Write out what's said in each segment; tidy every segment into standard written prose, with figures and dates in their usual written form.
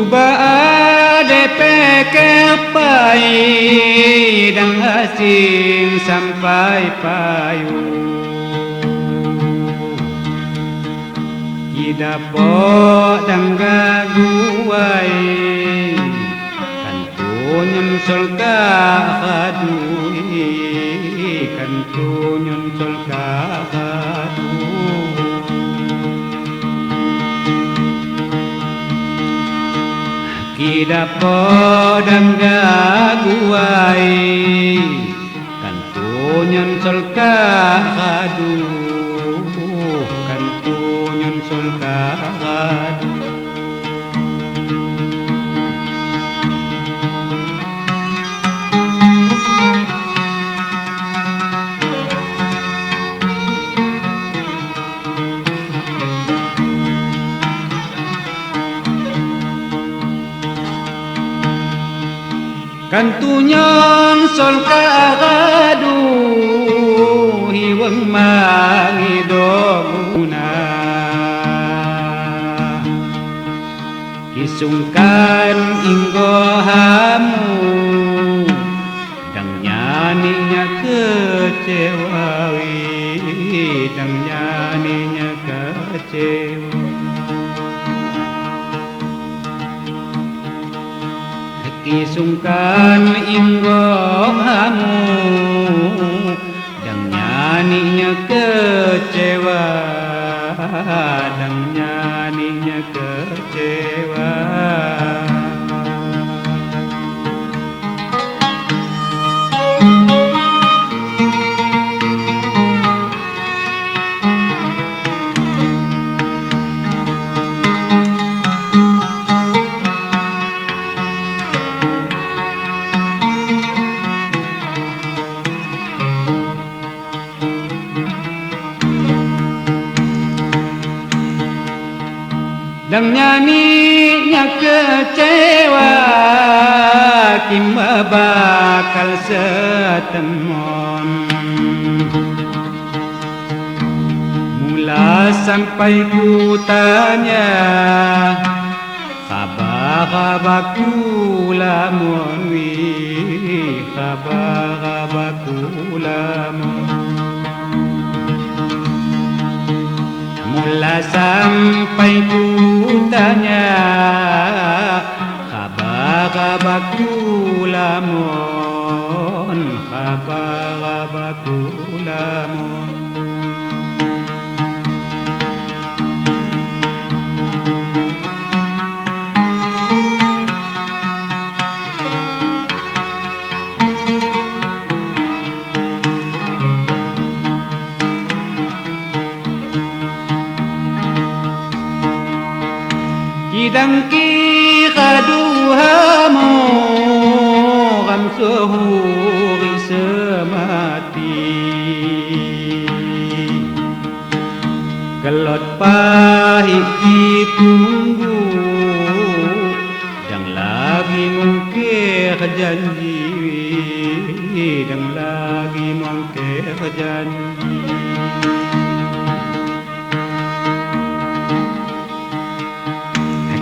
Cubaan kepai dan asing sampai payu Kidapok dan gaguai kan tunyum solka hadui kan tunyum solka hadui Kidapok dan gaguai kan tunyun solka hadu kan tunyun solka hadu Kan tunyon sol kagadu hiwang mangidoguna Kisungkan inggo hamu dang nyaninya kecewawi dang nyaninya kecewa Kisungkan inggo hamu dan nyaninya kecewa dan nyaninya kecewa Dan nyaninya kecewa Kima bakal setemon Mula sampai ku tanya Khabar-khabarku lamun wi Khabar-khabarku lamun Mula sampai ku tanya Khabar-khabarku lamun Khabar-khabarku lamun Idang ki kaduhamu Kamsuhu semati Kelot pahit ditunggu Dan lagi mungkir janji Dan lagi mungkir janji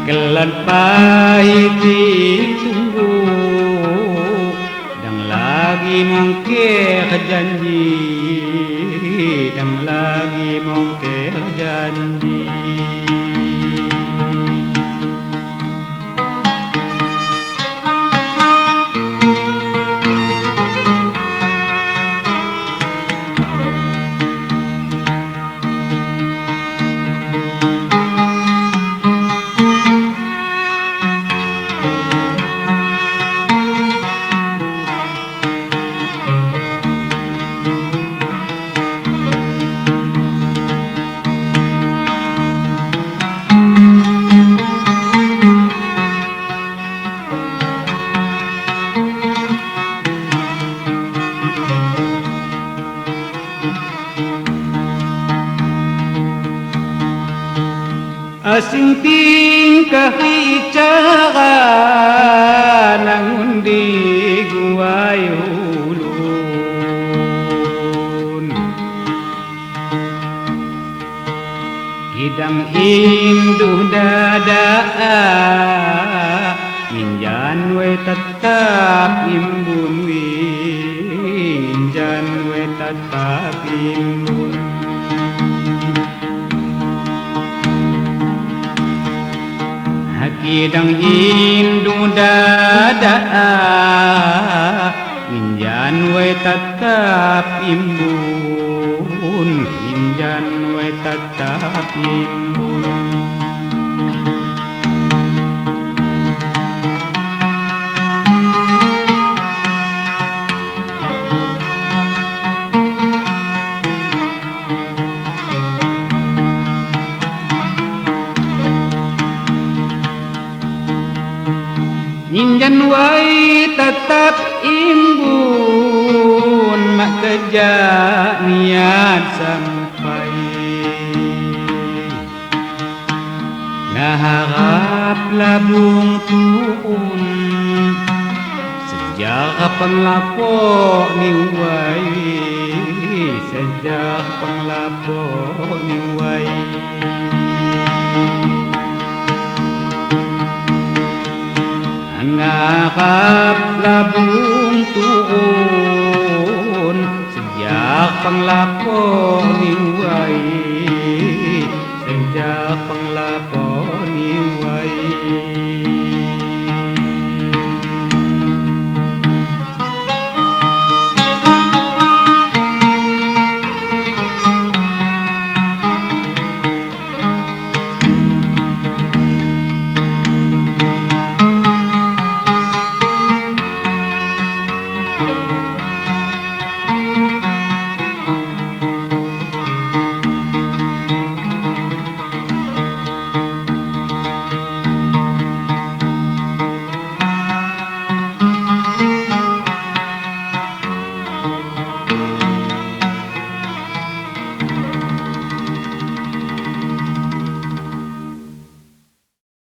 Kelot pahit ditunggu Dan lagi mungkir janji Dan lagi mungkir janji Asing tingkahitsara ng undig ay hulun. Idang Hindu dadaa minjan we tetap imbun minjan we tetap imbun. Idang Hindu dadaa minjan we tetap imbun minjan we tetap imbun. Minjan wai tetap imbun mak kerja niat sampai. Naharap labung tuun sejak penglapo ni wai sejak penglapo ni wai. Ngarap labung tuun sejak penglapo